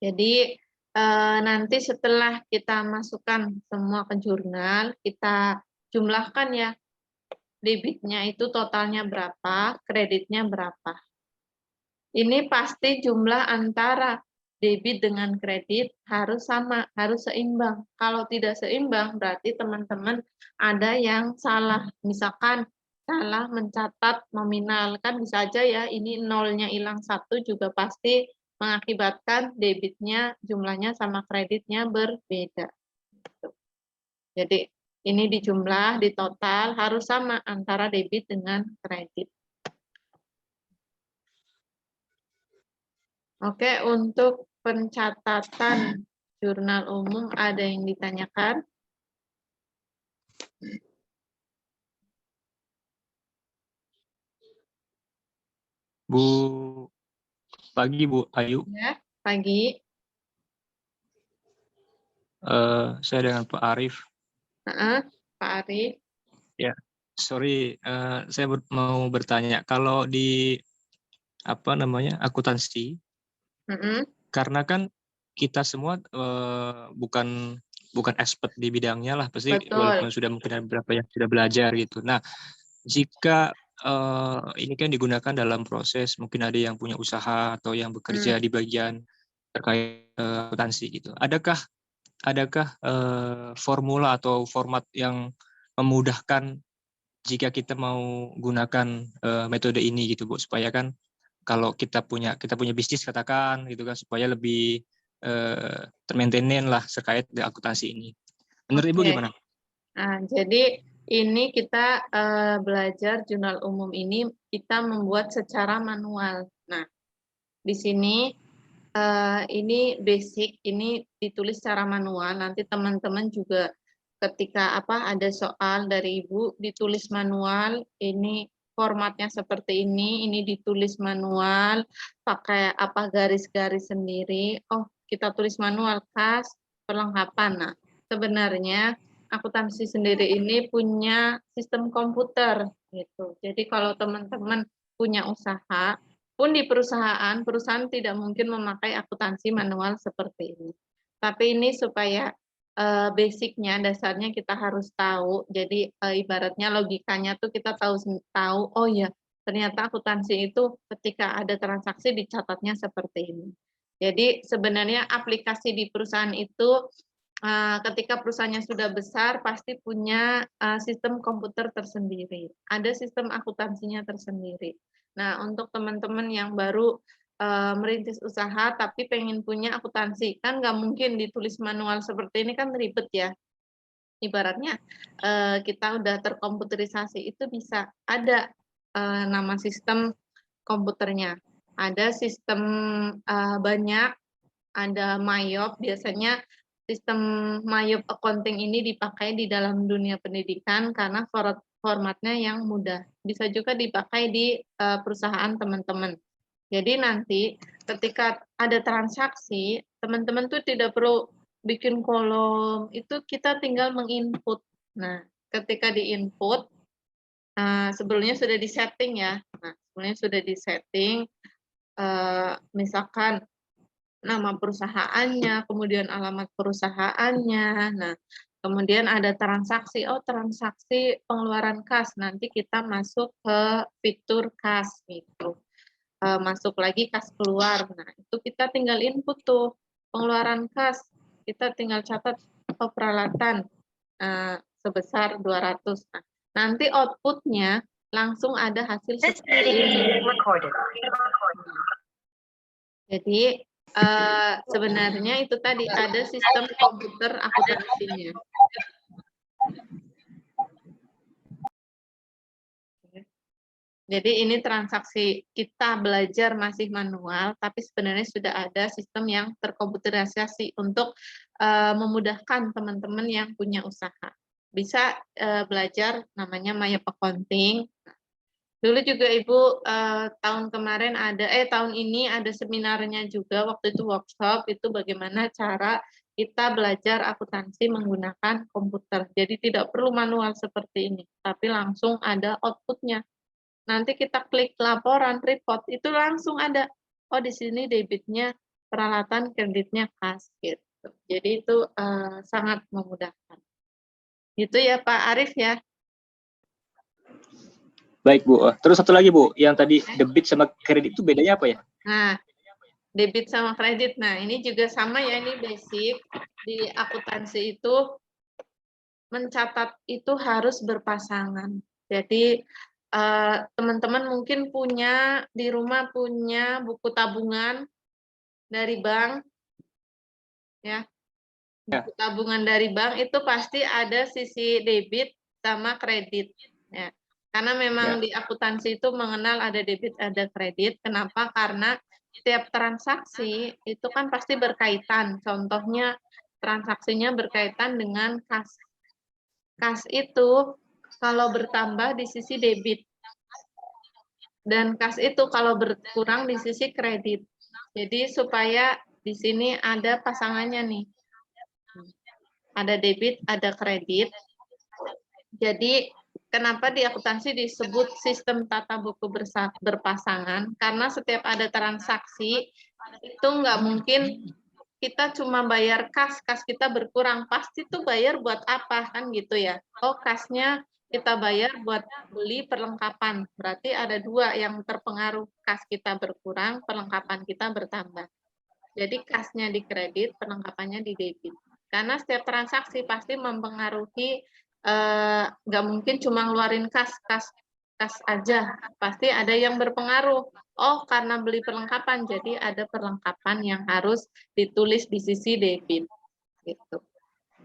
Jadi nanti setelah kita masukkan semua ke jurnal, kita jumlahkan ya, debitnya itu totalnya berapa, kreditnya berapa. Ini pasti jumlah antara debit dengan kredit harus sama, harus seimbang. Kalau tidak seimbang, berarti teman-teman ada yang salah. Misalkan salah mencatat nominal, kan bisa aja ya, ini nolnya hilang satu juga pasti mengakibatkan debitnya jumlahnya sama kreditnya berbeda. Jadi ini dijumlah, di total harus sama antara debit dengan kredit. Oke, untuk pencatatan jurnal umum ada yang ditanyakan? Bu, pagi Bu Ayu. Ya, pagi. Saya dengan Pak Arif. Pak Arif. Ya, sorry, saya mau bertanya. Kalau di akuntansi, karena kan kita semua bukan expert di bidangnya lah, pasti. Betul. Walaupun sudah mungkin ada beberapa yang sudah belajar gitu. Nah, jika ini kan digunakan dalam proses, mungkin ada yang punya usaha atau yang bekerja di bagian terkait akuntansi gitu. Adakah formula atau format yang memudahkan jika kita mau gunakan metode ini gitu Bu, supaya kan kalau kita punya bisnis katakan gitu kan, supaya lebih termaintain lah terkait dengan akuntansi ini. Menurut Ibu gimana? Nah, jadi ini kita belajar jurnal umum ini kita membuat secara manual. Nah, di sini ini basic, ini ditulis secara manual. Nanti teman-teman juga ketika ada soal dari Ibu ditulis manual, ini formatnya seperti ini ditulis manual, pakai garis-garis sendiri. Oh, kita tulis manual kas perlengkapan. Nah, sebenarnya akuntansi sendiri ini punya sistem komputer gitu. Jadi kalau teman-teman punya usaha, pun di perusahaan tidak mungkin memakai akuntansi manual seperti ini. Tapi ini supaya basicnya, dasarnya kita harus tahu. Jadi ibaratnya logikanya tuh kita tahu, oh ya ternyata akuntansi itu ketika ada transaksi dicatatnya seperti ini. Jadi sebenarnya aplikasi di perusahaan itu ketika perusahaannya sudah besar pasti punya sistem komputer tersendiri. Ada sistem akuntansinya tersendiri. Nah, untuk teman-teman yang baru merintis usaha tapi pengen punya akuntansi, kan nggak mungkin ditulis manual seperti ini, kan ribet ya. Ibaratnya kita udah terkomputerisasi, itu bisa ada nama sistem komputernya. Ada sistem banyak, ada MAYOP, biasanya sistem MAYOP accounting ini dipakai di dalam dunia pendidikan karena formatnya yang mudah. Bisa juga dipakai di perusahaan teman-teman. Jadi nanti ketika ada transaksi, teman-teman tuh tidak perlu bikin kolom, itu kita tinggal menginput. Nah, ketika diinput, sebelumnya sudah disetting ya. Nah, sebelumnya sudah disetting, misalkan nama perusahaannya, kemudian alamat perusahaannya. Nah, kemudian ada transaksi, transaksi pengeluaran kas, nanti kita masuk ke fitur kas gitu. Masuk lagi kas keluar. Nah, itu kita tinggal input tuh pengeluaran kas. Kita tinggal catat peralatan sebesar 200. Nah, nanti outputnya langsung ada hasil seperti ini. Jadi sebenarnya itu tadi ada sistem komputer akuntansinya. Jadi ini transaksi kita belajar masih manual, tapi sebenarnya sudah ada sistem yang terkomputerisasi untuk memudahkan teman-teman yang punya usaha. Bisa belajar namanya MAYOP Accounting. Dulu juga Ibu tahun ini ada seminarnya juga, waktu itu workshop, itu bagaimana cara kita belajar akuntansi menggunakan komputer. Jadi tidak perlu manual seperti ini, tapi langsung ada outputnya. Nanti kita klik laporan, report, itu langsung ada. Oh, di sini debitnya peralatan, kreditnya kas gitu. Jadi itu sangat memudahkan. Gitu ya Pak Arif ya. Baik Bu. Terus satu lagi Bu, yang tadi debit sama kredit itu bedanya apa ya? Nah, debit sama kredit. Nah, ini juga sama ya, ini basic. Di akuntansi itu mencatat itu harus berpasangan. Jadi teman-teman mungkin punya di rumah punya buku tabungan dari bank, ya. Buku tabungan dari bank itu pasti ada sisi debit sama kredit, ya. Karena memang di akuntansi itu mengenal ada debit, ada kredit. Kenapa? Karena setiap transaksi itu kan pasti berkaitan. Contohnya transaksinya berkaitan dengan kas. Kas itu kalau bertambah di sisi debit. Dan kas itu kalau berkurang di sisi kredit. Jadi supaya di sini ada pasangannya nih. Ada debit, ada kredit. Jadi kenapa di akuntansi disebut sistem tata buku berpasangan? Karena setiap ada transaksi itu nggak mungkin kita cuma bayar kas kita berkurang, pasti tuh bayar buat apa kan gitu ya. Oh, kasnya kita bayar buat beli perlengkapan, berarti ada dua yang terpengaruh, kas kita berkurang, perlengkapan kita bertambah. Jadi kasnya di kredit, perlengkapannya di debit. Karena setiap transaksi pasti mempengaruhi, nggak mungkin cuma ngeluarin kas aja, pasti ada yang berpengaruh. Oh, karena beli perlengkapan, jadi ada perlengkapan yang harus ditulis di sisi debit. Gitu.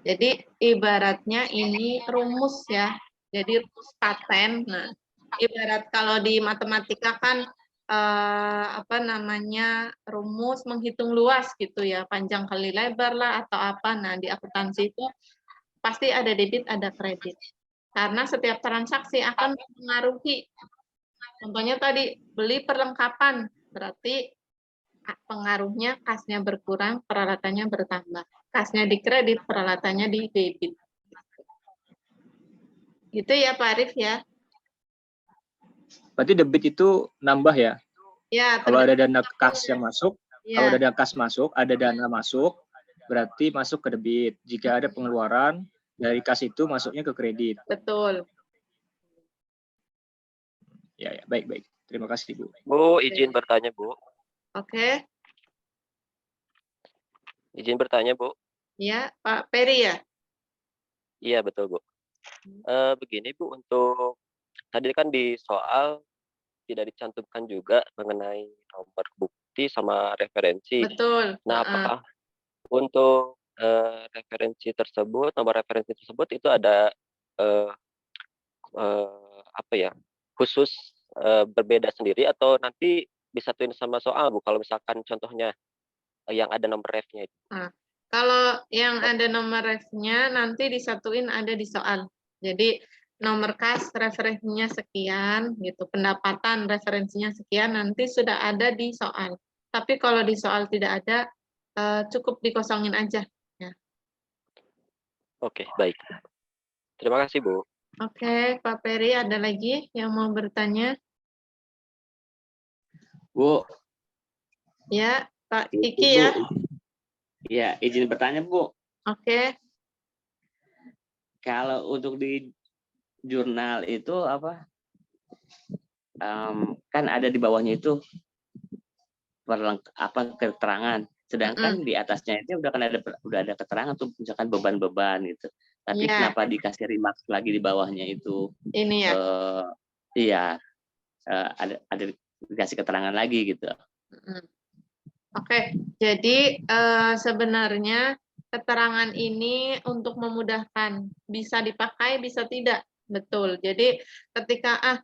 Jadi ibaratnya ini rumus ya, jadi rumus paten. Nah, ibarat kalau di matematika kan apa namanya rumus menghitung luas gitu ya, panjang kali lebar lah atau apa. Nah, di akuntansi itu pasti ada debit, ada kredit. Karena setiap transaksi akan mempengaruhi. Contohnya tadi beli perlengkapan, berarti pengaruhnya kasnya berkurang, peralatannya bertambah. Kasnya di kredit, peralatannya di debit. Gitu ya Pak Arif ya. Berarti debit itu nambah ya? Ya, kalau ada dana kas yang masuk, ya. kalau ada dana kas masuk, ada dana masuk, berarti masuk ke debit. Jika ada pengeluaran dari kas itu masuknya ke kredit. Betul. Ya, baik. Terima kasih Bu. Bu, izin bertanya Bu. Oke. Izin bertanya Bu. Ya, Pak Peri ya? Iya betul Bu. Begini Bu, untuk tadi kan di soal tidak dicantumkan juga mengenai nomor bukti sama referensi. Betul. Nah, apakah untuk referensi tersebut, nomor referensi tersebut itu ada apa ya, khusus berbeda sendiri atau nanti disatuin sama soal Bu? Kalau misalkan contohnya yang ada nomor refnya itu. Nah, kalau yang ada nomor refnya nanti disatuin ada di soal. Jadi nomor kas referensinya sekian gitu, pendapatan referensinya sekian, nanti sudah ada di soal. Tapi kalau di soal tidak ada, cukup dikosongin aja. Ya. Oke, baik. Terima kasih Bu. Oke, Pak Peri, ada lagi yang mau bertanya? Bu. Ya, Pak Kiki ya. Ya, izin bertanya Bu. Oke. Kalau untuk di jurnal itu apa? Kan ada di bawahnya itu keterangan. Sedangkan di atasnya itu udah ada keterangan tuh, misalkan beban-beban gitu. Tapi kenapa dikasih remarks lagi di bawahnya itu? Ini ya. Iya. Ada dikasih keterangan lagi gitu. Oke, jadi sebenarnya keterangan ini untuk memudahkan, bisa dipakai, bisa tidak, betul. Jadi ketika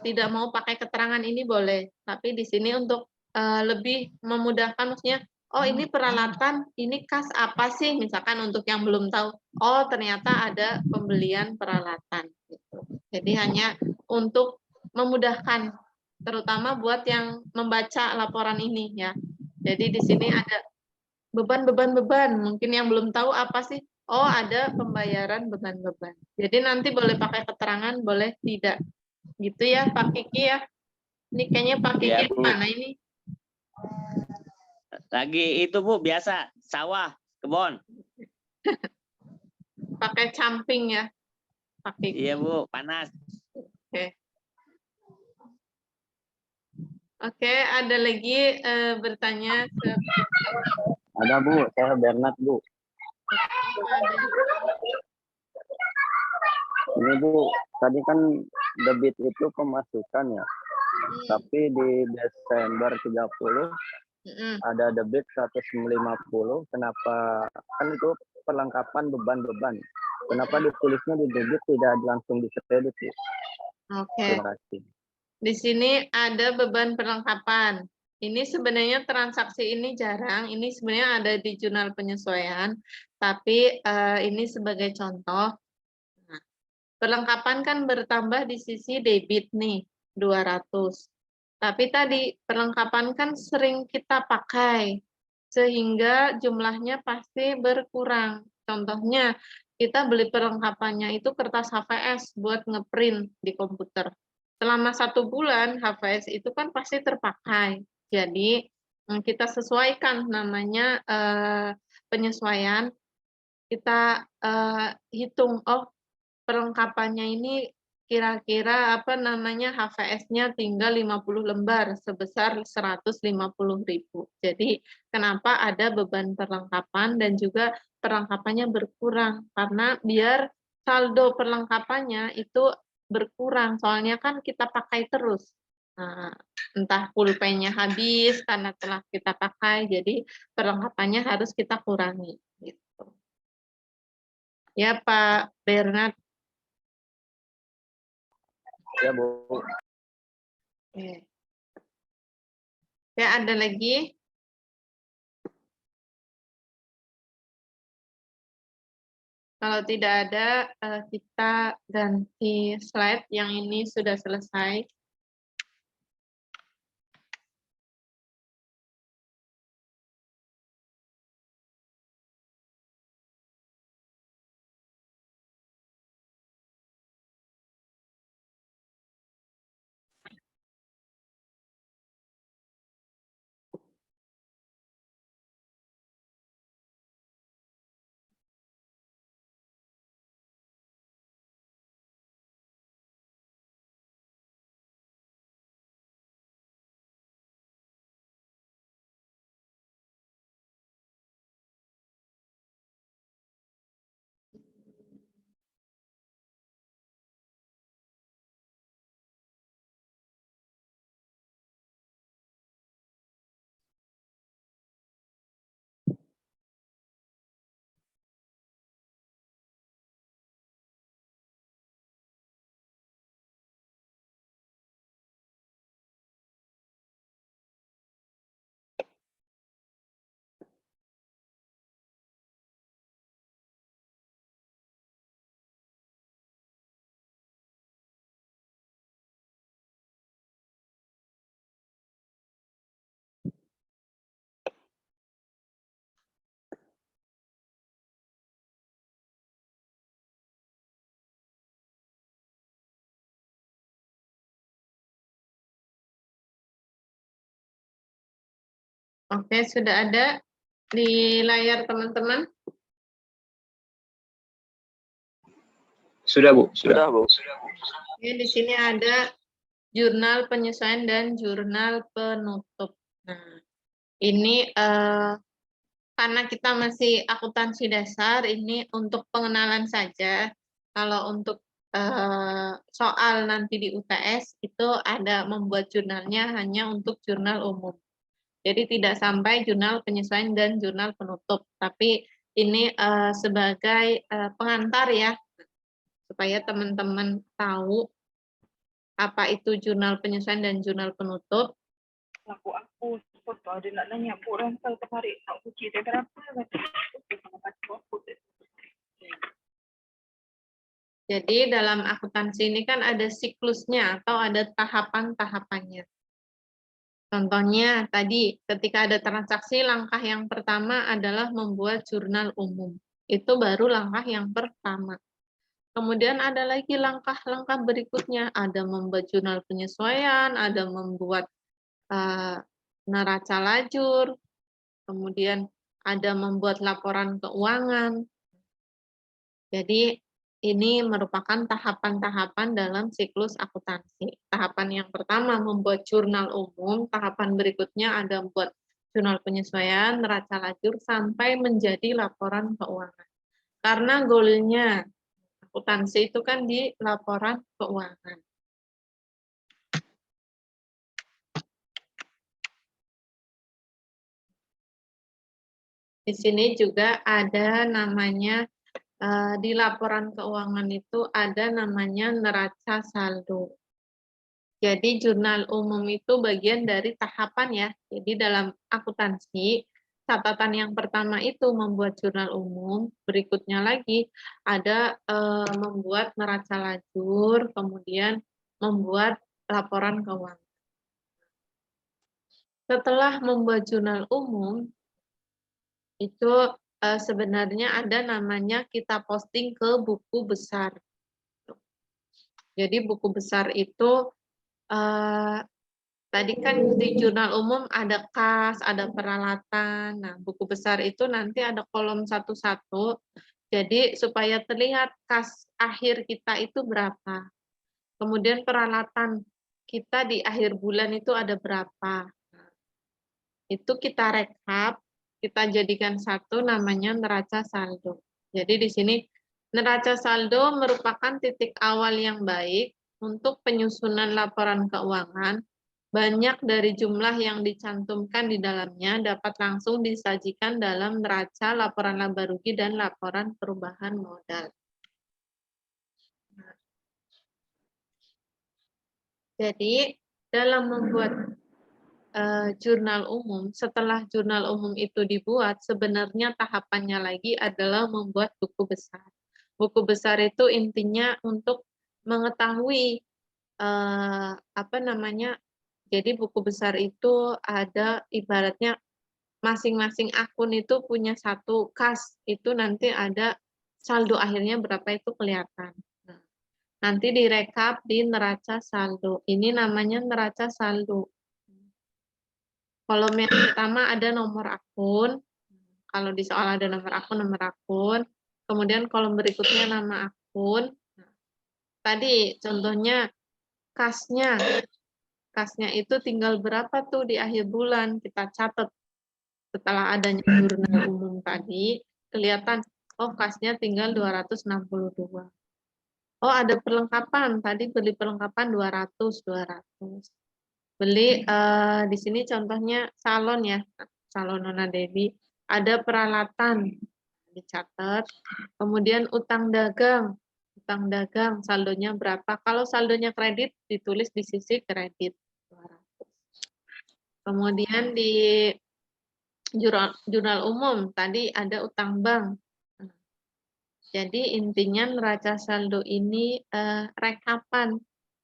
tidak mau pakai keterangan ini boleh, tapi di sini untuk lebih memudahkan, maksudnya, oh ini peralatan, ini kas apa sih, misalkan untuk yang belum tahu, oh ternyata ada pembelian peralatan. Gitu. Jadi hanya untuk memudahkan, terutama buat yang membaca laporan ini ya. Jadi di sini ada beban, mungkin yang belum tahu apa sih, oh ada pembayaran beban-beban. Jadi nanti boleh pakai keterangan, boleh tidak. Gitu ya Pak Kiki ya. Ini kayaknya Pak Kiki mana ini? Lagi itu Bu, biasa sawah, kebon. Pakai camping ya. Pakai. Iya Bu, panas. Oke. Oke, ada lagi bertanya ke... Ada Bu, saya Bernard Bu. Ini Bu, tadi kan debit itu pemasukan ya. Tapi di Desember 30 ada debit 150. Kenapa? Kan itu perlengkapan beban-beban. Kenapa ditulisnya di debit tidak langsung di kredit? Oke. Terima kasih. Di sini ada beban perlengkapan. Ini sebenarnya transaksi ini jarang. Ini sebenarnya ada di jurnal penyesuaian. Tapi ini sebagai contoh. Nah, perlengkapan kan bertambah di sisi debit nih, 200. Tapi tadi perlengkapan kan sering kita pakai. Sehingga jumlahnya pasti berkurang. Contohnya, kita beli perlengkapannya itu kertas HVS buat ngeprint di komputer. Selama 1 bulan, HVS itu kan pasti terpakai. Jadi, kita sesuaikan namanya penyesuaian. Kita hitung, oh perlengkapannya ini kira-kira apa namanya HVS-nya tinggal 50 lembar sebesar 150.000. Jadi kenapa ada beban perlengkapan dan juga perlengkapannya berkurang karena biar saldo perlengkapannya itu berkurang soalnya kan kita pakai terus. Nah, entah pulpennya habis karena telah kita pakai jadi perlengkapannya harus kita kurangi gitu. Ya Pak Bernard. Ya Bu. Oke. Ya, ada lagi? Kalau tidak ada, kita ganti slide. Yang ini sudah selesai. Oke, sudah ada di layar teman-teman? Sudah Bu, Sudah Bu. Oke, di sini ada jurnal penyesuaian dan jurnal penutup. Nah, ini karena kita masih akuntansi dasar, ini untuk pengenalan saja. Kalau untuk soal nanti di UTS, itu ada membuat jurnalnya hanya untuk jurnal umum. Jadi tidak sampai jurnal penyesuaian dan jurnal penutup. Tapi ini sebagai pengantar ya, supaya teman-teman tahu apa itu jurnal penyesuaian dan jurnal penutup. Aku foto ada nak nanya Bu rental tertarik nak uji dia berapa? Jadi dalam akuntansi ini kan ada siklusnya atau ada tahapan-tahapannya. Contohnya tadi ketika ada transaksi langkah yang pertama adalah membuat jurnal umum. Itu baru langkah yang pertama. Kemudian ada lagi langkah-langkah berikutnya, ada membuat jurnal penyesuaian, ada membuat neraca lajur, kemudian ada membuat laporan keuangan. Jadi ini merupakan tahapan-tahapan dalam siklus akuntansi. Tahapan yang pertama membuat jurnal umum, tahapan berikutnya ada membuat jurnal penyesuaian, neraca lajur, sampai menjadi laporan keuangan. Karena goalnya akuntansi itu kan di laporan keuangan. Di sini juga ada namanya di laporan keuangan itu ada namanya neraca saldo. Jadi jurnal umum itu bagian dari tahapan ya. Jadi dalam akuntansi, catatan yang pertama itu membuat jurnal umum, berikutnya lagi ada membuat neraca lajur, kemudian membuat laporan keuangan. Setelah membuat jurnal umum, itu sebenarnya ada namanya kita posting ke buku besar. Jadi buku besar itu tadi kan di jurnal umum ada kas, ada peralatan. Nah, buku besar itu nanti ada kolom satu-satu. Jadi supaya terlihat kas akhir kita itu berapa. Kemudian peralatan kita di akhir bulan itu ada berapa. Nah, itu kita rekap, kita jadikan satu namanya neraca saldo. Jadi di sini neraca saldo merupakan titik awal yang baik untuk penyusunan laporan keuangan. Banyak dari jumlah yang dicantumkan di dalamnya dapat langsung disajikan dalam neraca, laporan laba rugi, dan laporan perubahan modal. Jadi dalam membuat jurnal umum, setelah jurnal umum itu dibuat, sebenarnya tahapannya lagi adalah membuat buku besar. Buku besar itu intinya untuk mengetahui jadi buku besar itu ada ibaratnya masing-masing akun itu punya satu kas, itu nanti ada saldo akhirnya berapa itu kelihatan. Nah, nanti direkap di neraca saldo. Ini namanya neraca saldo. Kolom yang pertama ada nomor akun. Kalau di soal ada nomor akun. Kemudian kolom berikutnya nama akun. Tadi contohnya kasnya. Kasnya itu tinggal berapa tuh di akhir bulan. Kita catat. Setelah adanya jurnal umum tadi, kelihatan, oh kasnya tinggal 262. Oh ada perlengkapan. Tadi beli perlengkapan 200. Beli di sini contohnya salon ya, salon Nona Debbie. Ada peralatan dicatat. Kemudian utang dagang saldonya berapa? Kalau saldonya kredit ditulis di sisi kredit 200. Kemudian di jurnal umum tadi ada utang bank. Jadi intinya neraca saldo ini rekapan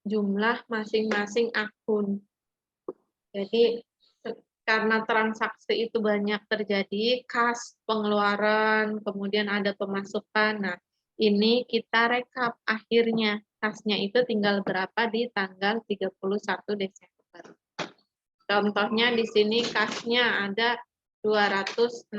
jumlah masing-masing akun. Jadi karena transaksi itu banyak terjadi, kas, pengeluaran, kemudian ada pemasukan. Nah, ini kita rekap akhirnya. Kasnya itu tinggal berapa di tanggal 31 Desember. Contohnya di sini kasnya ada 262.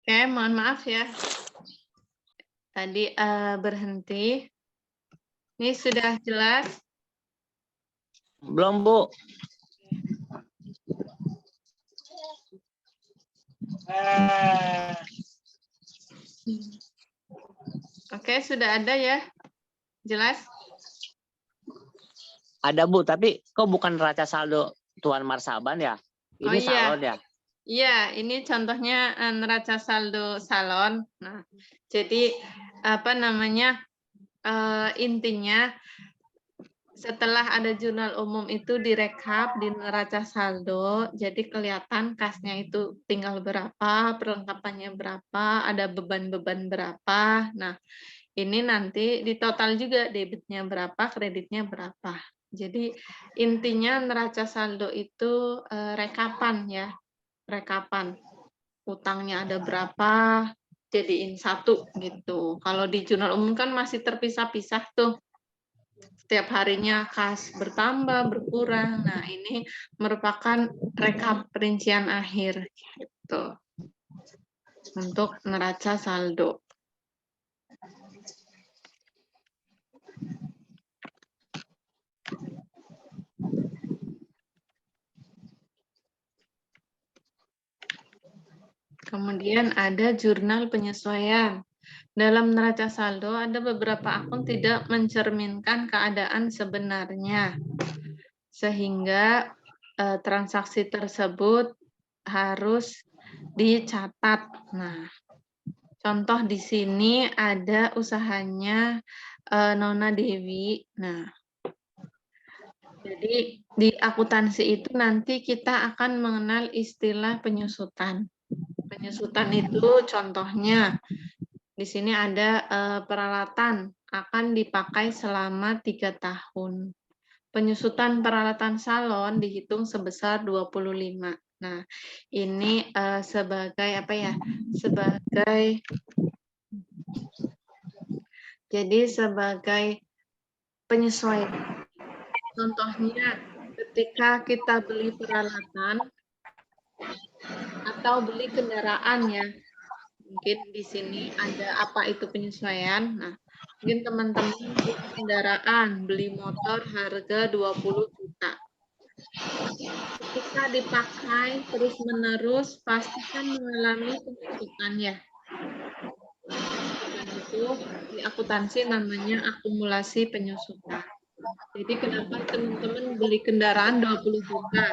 Oke, mohon maaf ya. Tadi berhenti. Ini sudah jelas? Belum, Bu. Oke, sudah ada ya? Jelas? Ada Bu, tapi kok bukan neraca saldo Tuan Marsaban ya? Ini salon ya? Iya, ini contohnya neraca saldo salon. Nah, jadi apa namanya, intinya setelah ada jurnal umum itu direkap di neraca saldo, jadi kelihatan kasnya itu tinggal berapa, perlengkapannya berapa, ada beban-beban berapa. Nah, ini nanti di total juga debitnya berapa, kreditnya berapa. Jadi intinya neraca saldo itu rekapan ya, rekapan. Utangnya ada berapa, jadiin satu gitu. Kalau di jurnal umum kan masih terpisah-pisah tuh. Setiap harinya kas bertambah, berkurang. Nah, ini merupakan rekap perincian akhir gitu. Untuk neraca saldo. Kemudian ada jurnal penyesuaian. Dalam neraca saldo ada beberapa akun tidak mencerminkan keadaan sebenarnya. Sehingga transaksi tersebut harus dicatat. Nah, contoh di sini ada usahanya Nona Dewi. Nah, jadi di akuntansi itu nanti kita akan mengenal istilah penyusutan. Penyusutan itu contohnya di sini ada peralatan akan dipakai selama 3 tahun. Penyusutan peralatan salon dihitung sebesar 25. Nah, ini sebagai apa ya? Sebagai penyesuaian. Contohnya ketika kita beli peralatan atau beli kendaraan ya. Mungkin di sini ada apa itu penyesuaian. Nah, mungkin teman-teman beli kendaraan, beli motor harga 20 juta. Ketika dipakai terus-menerus, pasti kan mengalami penyusutan ya. Dan itu di akuntansi namanya akumulasi penyusutan. Jadi kenapa teman-teman beli kendaraan 20 juta?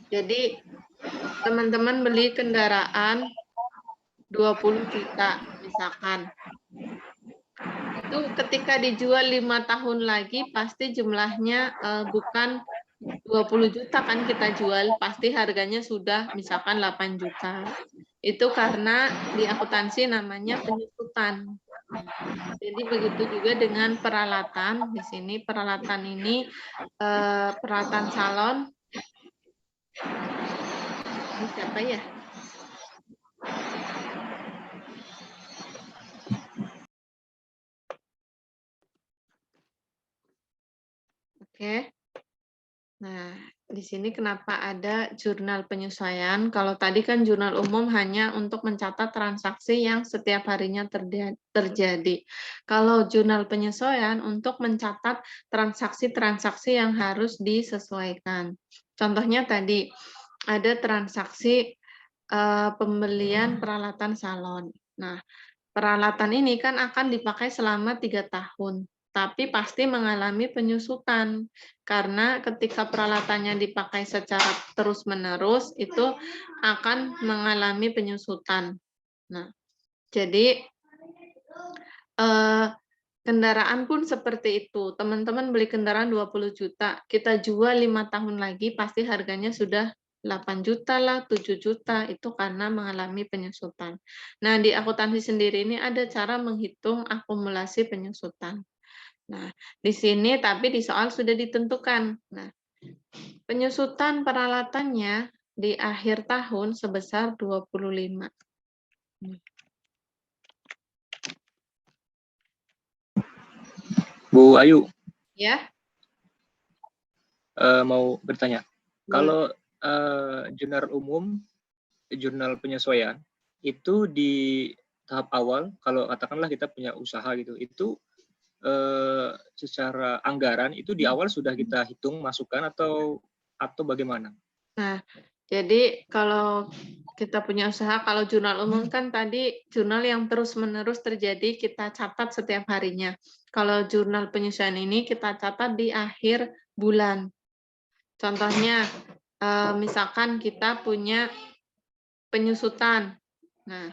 Jadi teman-teman beli kendaraan 20 juta misalkan. Itu ketika dijual 5 tahun lagi pasti jumlahnya bukan 20 juta kan kita jual, pasti harganya sudah misalkan 8 juta. Itu karena di akuntansi namanya penyusutan. Jadi begitu juga dengan peralatan. Di sini peralatan ini peralatan salon. Ini siapa ya? Oke. Nah, di sini kenapa ada jurnal penyesuaian? Kalau tadi kan jurnal umum hanya untuk mencatat transaksi yang setiap harinya terjadi. Kalau jurnal penyesuaian untuk mencatat transaksi-transaksi yang harus disesuaikan. Contohnya tadi ada transaksi pembelian peralatan salon. Nah, peralatan ini kan akan dipakai selama 3 tahun. Tapi pasti mengalami penyusutan karena ketika peralatannya dipakai secara terus-menerus itu akan mengalami penyusutan. Nah, jadi kendaraan pun seperti itu. Teman-teman beli kendaraan 20 juta, kita jual 5 tahun lagi pasti harganya sudah 8 juta lah, 7 juta, itu karena mengalami penyusutan. Nah, di akuntansi sendiri ini ada cara menghitung akumulasi penyusutan. Nah, di sini tapi di soal sudah ditentukan. Nah, penyusutan peralatannya di akhir tahun sebesar 25. Bu Ayu. Ya. Mau bertanya. Kalau jurnal umum, jurnal penyesuaian, itu di tahap awal, kalau katakanlah kita punya usaha gitu, itu secara anggaran itu di awal sudah kita hitung masukkan atau bagaimana? Nah, Jadi kalau kita punya usaha, kalau jurnal umum kan tadi jurnal yang terus-menerus terjadi, kita catat setiap harinya. Kalau jurnal penyesuaian ini kita catat di akhir bulan. Contohnya, misalkan kita punya penyusutan. Nah,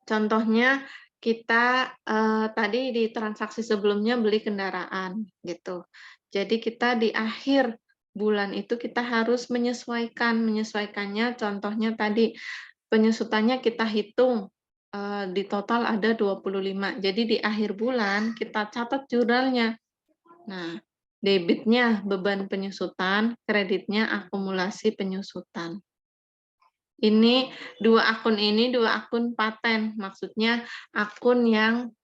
contohnya kita tadi di transaksi sebelumnya beli kendaraan, gitu. Jadi kita di akhir bulan itu kita harus menyesuaikannya, contohnya tadi penyusutannya kita hitung di total ada 25. Jadi di akhir bulan kita catat jurnalnya. Nah, debitnya beban penyusutan, kreditnya akumulasi penyusutan. Ini dua akun paten, maksudnya akun yang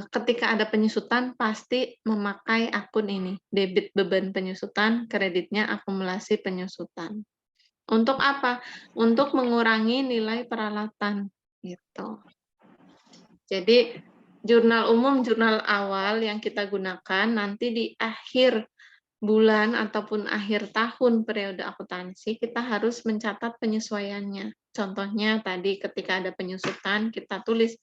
ketika ada penyusutan pasti memakai akun ini, debit beban penyusutan, kreditnya akumulasi penyusutan. Untuk apa? Untuk mengurangi nilai peralatan, gitu. Jadi jurnal umum, jurnal awal yang kita gunakan nanti di akhir bulan ataupun akhir tahun periode akuntansi kita harus mencatat penyesuaiannya. Contohnya tadi ketika ada penyusutan kita tulis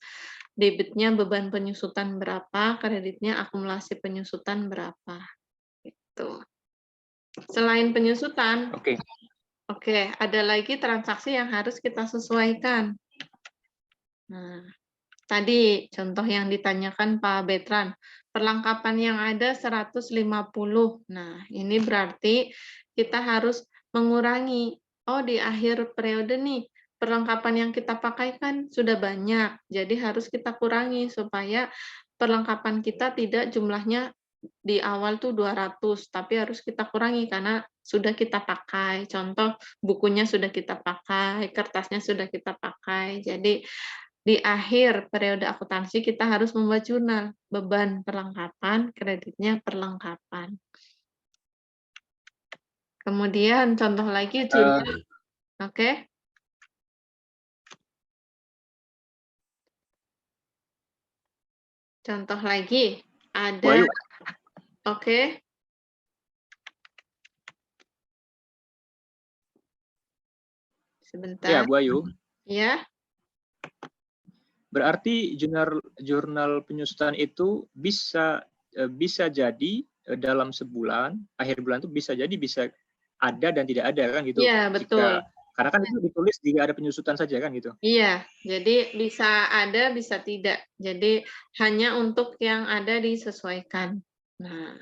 debitnya beban penyusutan berapa, kreditnya akumulasi penyusutan berapa. Gitu. Selain penyusutan, oke, ada lagi transaksi yang harus kita sesuaikan. Nah, tadi contoh yang ditanyakan Pak Betran, perlengkapan yang ada 150. Nah, ini berarti kita harus mengurangi. Oh, di akhir periode nih, perlengkapan yang kita pakai kan sudah banyak. Jadi harus kita kurangi supaya perlengkapan kita tidak jumlahnya di awal tuh 200, tapi harus kita kurangi karena sudah kita pakai. Contoh, bukunya sudah kita pakai, kertasnya sudah kita pakai. Jadi di akhir periode akuntansi kita harus membuat jurnal beban perlengkapan, kreditnya perlengkapan. Kemudian contoh lagi jurnal, oke. Contoh lagi ada, oke. Sebentar. Ya, Bu Ayu. Ya. Berarti jurnal penyusutan itu bisa jadi dalam sebulan, akhir bulan itu bisa jadi bisa ada dan tidak ada kan gitu. Iya, betul. Karena kan itu ditulis jika ada penyusutan saja kan gitu. Iya, jadi bisa ada, bisa tidak. Jadi hanya untuk yang ada disesuaikan. Nah,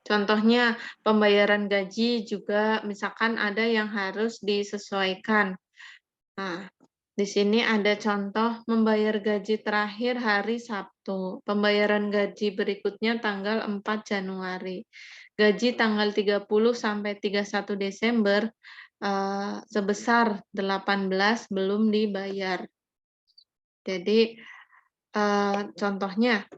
contohnya pembayaran gaji juga misalkan ada yang harus disesuaikan. Nah, di sini ada contoh membayar gaji terakhir hari Sabtu. Pembayaran gaji berikutnya tanggal 4 Januari. Gaji tanggal 30 sampai 31 Desember sebesar 18 belum dibayar. Jadi contohnya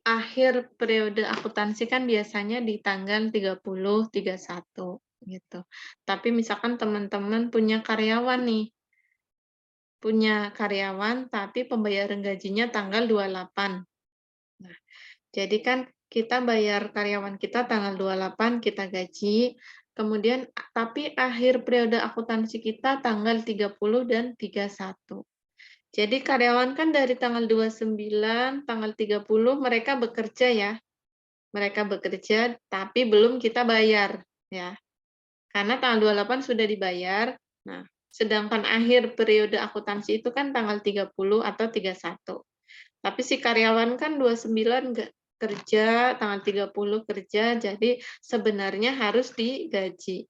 akhir periode akuntansi kan biasanya di tanggal 30, 31 gitu. Tapi misalkan teman-teman punya karyawan nih, tapi pembayaran gajinya tanggal 28. Nah, jadi kan kita bayar karyawan kita tanggal 28, kita gaji, kemudian tapi akhir periode akuntansi kita tanggal 30 dan 31. Jadi karyawan kan dari tanggal 29, tanggal 30 mereka bekerja ya. Mereka bekerja tapi belum kita bayar ya. Karena tanggal 28 sudah dibayar. Nah, sedangkan akhir periode akuntansi itu kan tanggal 30 atau 31. Tapi si karyawan kan 29 kerja, tanggal 30 kerja, jadi sebenarnya harus digaji.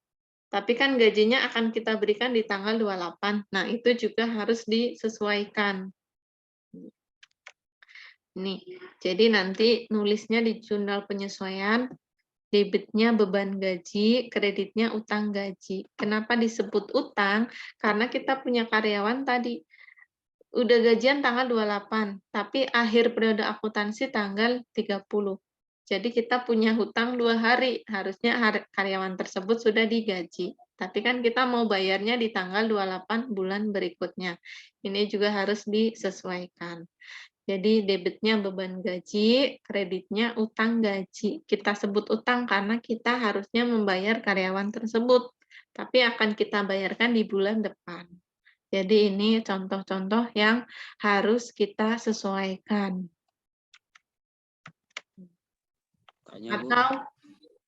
Tapi kan gajinya akan kita berikan di tanggal 28. Nah, itu juga harus disesuaikan. Nih, jadi nanti nulisnya di jurnal penyesuaian, debitnya beban gaji, kreditnya utang gaji. Kenapa disebut utang? Karena kita punya karyawan tadi, udah gajian tanggal 28, tapi akhir periode akuntansi tanggal 30. Jadi kita punya hutang 2 hari, harusnya karyawan tersebut sudah digaji. Tapi kan kita mau bayarnya di tanggal 28 bulan berikutnya. Ini juga harus disesuaikan. Jadi debitnya beban gaji, kreditnya utang gaji. Kita sebut utang karena kita harusnya membayar karyawan tersebut. tapi akan kita bayarkan di bulan depan. Jadi ini contoh-contoh yang harus kita sesuaikan.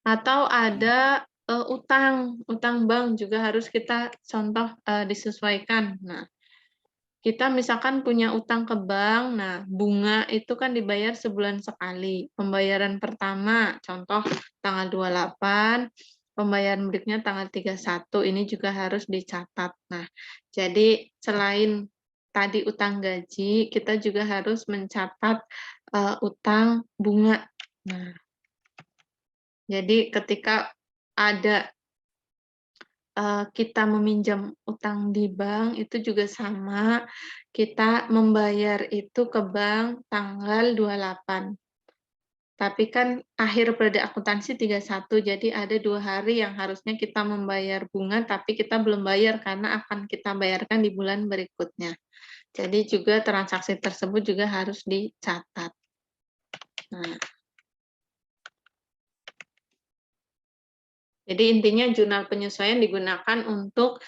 Atau ada utang bank juga harus kita contoh disesuaikan. Nah, kita misalkan punya utang ke bank, nah bunga itu kan dibayar sebulan sekali. Pembayaran pertama, contoh tanggal 28, pembayaran berikutnya tanggal 31, ini juga harus dicatat. Nah, jadi selain tadi utang gaji, kita juga harus mencatat utang bunga. Nah, jadi ketika ada kita meminjam utang di bank, itu juga sama, kita membayar itu ke bank tanggal 28. Tapi kan akhir periode akuntansi 31, jadi ada 2 hari yang harusnya kita membayar bunga, tapi kita belum bayar karena akan kita bayarkan di bulan berikutnya. Jadi juga transaksi tersebut juga harus dicatat. Nah, jadi intinya jurnal penyesuaian digunakan untuk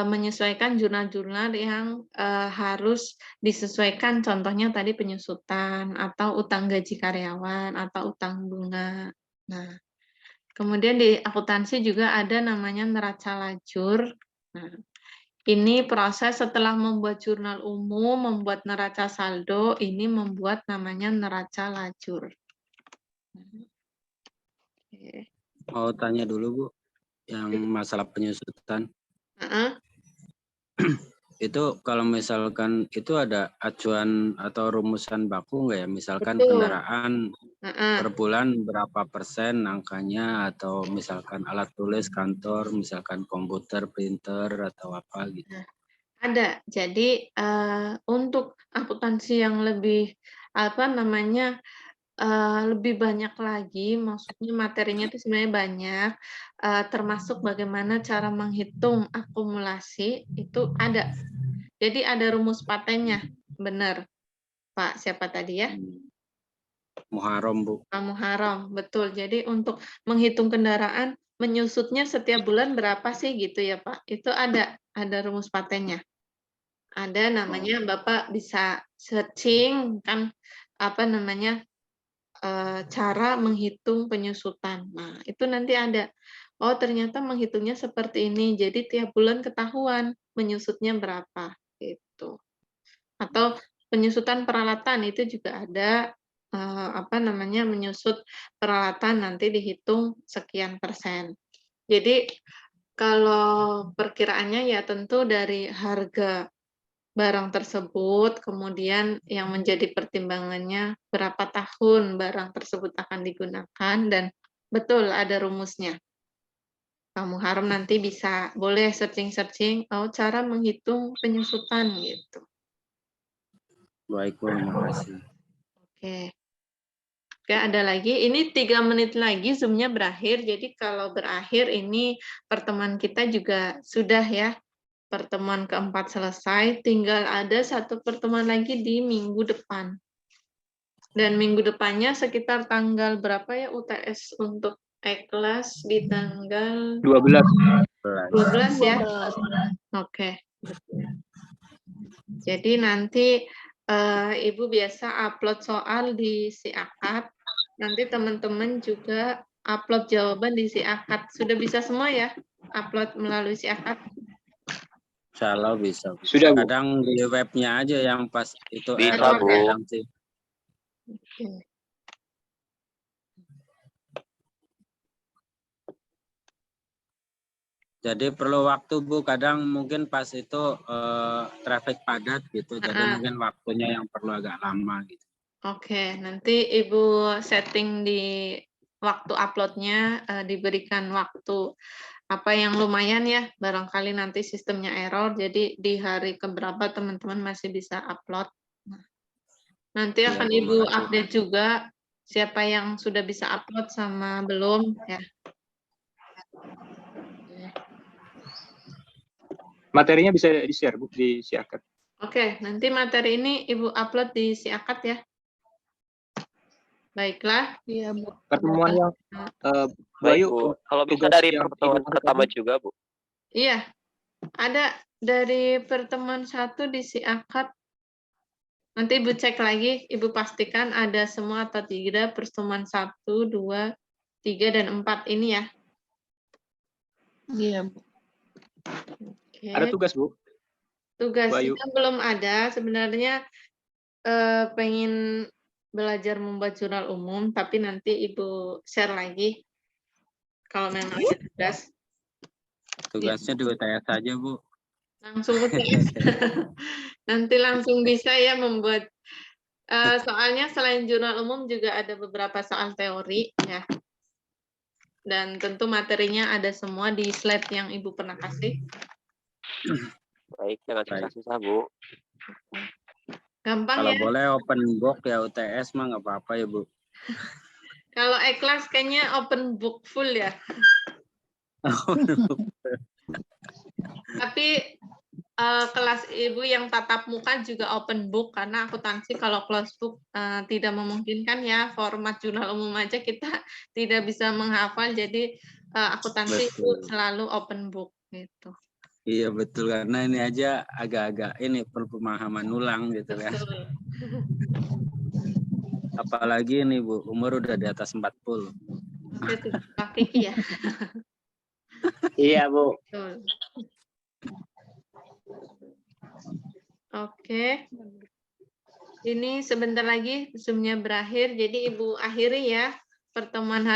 menyesuaikan jurnal-jurnal yang harus disesuaikan, contohnya tadi penyusutan, atau utang gaji karyawan, atau utang bunga. Nah, kemudian di akuntansi juga ada namanya neraca lajur. Nah, ini proses setelah membuat jurnal umum, membuat neraca saldo, ini membuat namanya neraca lajur. Oke. Mau tanya dulu Bu, yang masalah penyusutan. Itu kalau misalkan itu ada acuan atau rumusan baku nggak ya? Misalkan Betul. kendaraan per bulan berapa persen angkanya, atau misalkan alat tulis kantor, misalkan komputer, printer, atau apa gitu. Ada. Jadi untuk akuntansi yang lebih lebih banyak lagi, maksudnya materinya itu sebenarnya banyak, termasuk bagaimana cara menghitung akumulasi itu ada. Jadi ada rumus patennya, benar Pak siapa tadi ya? Muharram Bu. Pak Muharram, betul. Jadi untuk menghitung kendaraan, menyusutnya setiap bulan berapa sih gitu ya Pak? Itu ada rumus patennya. Ada namanya, Bapak bisa searching kan cara menghitung penyusutan. Nah, itu nanti ada. Oh, ternyata menghitungnya seperti ini. Jadi tiap bulan ketahuan menyusutnya berapa gitu. Atau penyusutan peralatan itu juga ada menyusut peralatan nanti dihitung sekian persen. Jadi kalau perkiraannya ya tentu dari harga barang tersebut, kemudian yang menjadi pertimbangannya berapa tahun barang tersebut akan digunakan, dan betul ada rumusnya. Pak Muharram nanti boleh searching-searching cara menghitung penyusutan gitu. Baik Bu, terima kasih. Oke. Oke, ada lagi. Ini 3 menit lagi Zoom-nya berakhir. Jadi kalau berakhir ini pertemuan kita juga sudah ya. Pertemuan keempat selesai, tinggal ada 1 pertemuan lagi di minggu depan. Dan minggu depannya sekitar tanggal berapa ya UTS untuk E-kelas di tanggal 12. 12 ya? Oke. Jadi nanti Ibu biasa upload soal di SIAKAD, nanti teman-teman juga upload jawaban di SIAKAD. Sudah bisa semua ya? Upload melalui SIAKAD? Insyaallah bisa. Sudah Bu. Kadang di webnya aja yang pas itu Bisa, error Bu. kadang sih. Oke. Jadi perlu waktu Bu, kadang mungkin pas itu traffic padat gitu, jadi mungkin waktunya yang perlu agak lama gitu. Oke, nanti Ibu setting di waktu uploadnya, diberikan waktu yang lumayan ya, barangkali nanti sistemnya error, jadi di hari keberapa teman-teman masih bisa upload. Nanti akan Ibu update juga siapa yang sudah bisa upload sama belum ya. Materinya bisa di-share Bu di SIAKAD. Oke, nanti materi ini Ibu upload di SIAKAD ya. Baiklah. Iya, Bu. Pertemuan yang Baik, Bayu, Bu. Kalau bisa tugas dari yang pertemuan Ibu pertama tadi. juga, Bu. Iya, ada dari pertemuan 1 di si akad. Nanti Ibu cek lagi, Ibu pastikan ada semua atau tidak pertemuan 1, 2, 3, dan 4 ini ya. Iya, Bu. Oke. Ada tugas, Bu? Tugasnya belum ada. Sebenarnya pengen belajar membuat jurnal umum, tapi nanti Ibu share lagi kalau memang ada tugas. Tugasnya di UTS saja, Bu. Langsung UTS. Nanti langsung bisa ya membuat, soalnya selain jurnal umum juga ada beberapa soal teori ya. Dan tentu materinya ada semua di slide yang Ibu pernah kasih. Baik, jangan susah-susah, Bu. Gampang Kalau ya. boleh open book ya UTS mah nggak apa-apa ya, Bu. Kalau E-kelas kayaknya open book full ya. Tapi kelas Ibu yang tatap muka juga open book, karena akuntansi kalau closed book tidak memungkinkan ya, format jurnal umum aja kita tidak bisa menghafal, jadi akuntansi itu selalu open book gitu. Iya betul, karena ini aja agak-agak ini pemahaman ulang gitu kan. Apalagi ini Bu, umur udah di atas 40. Itu Pak Kiki ya. Iya, Bu. Betul. Oke. Ini sebentar lagi Zoom-nya berakhir, jadi Ibu akhiri ya pertemuan hari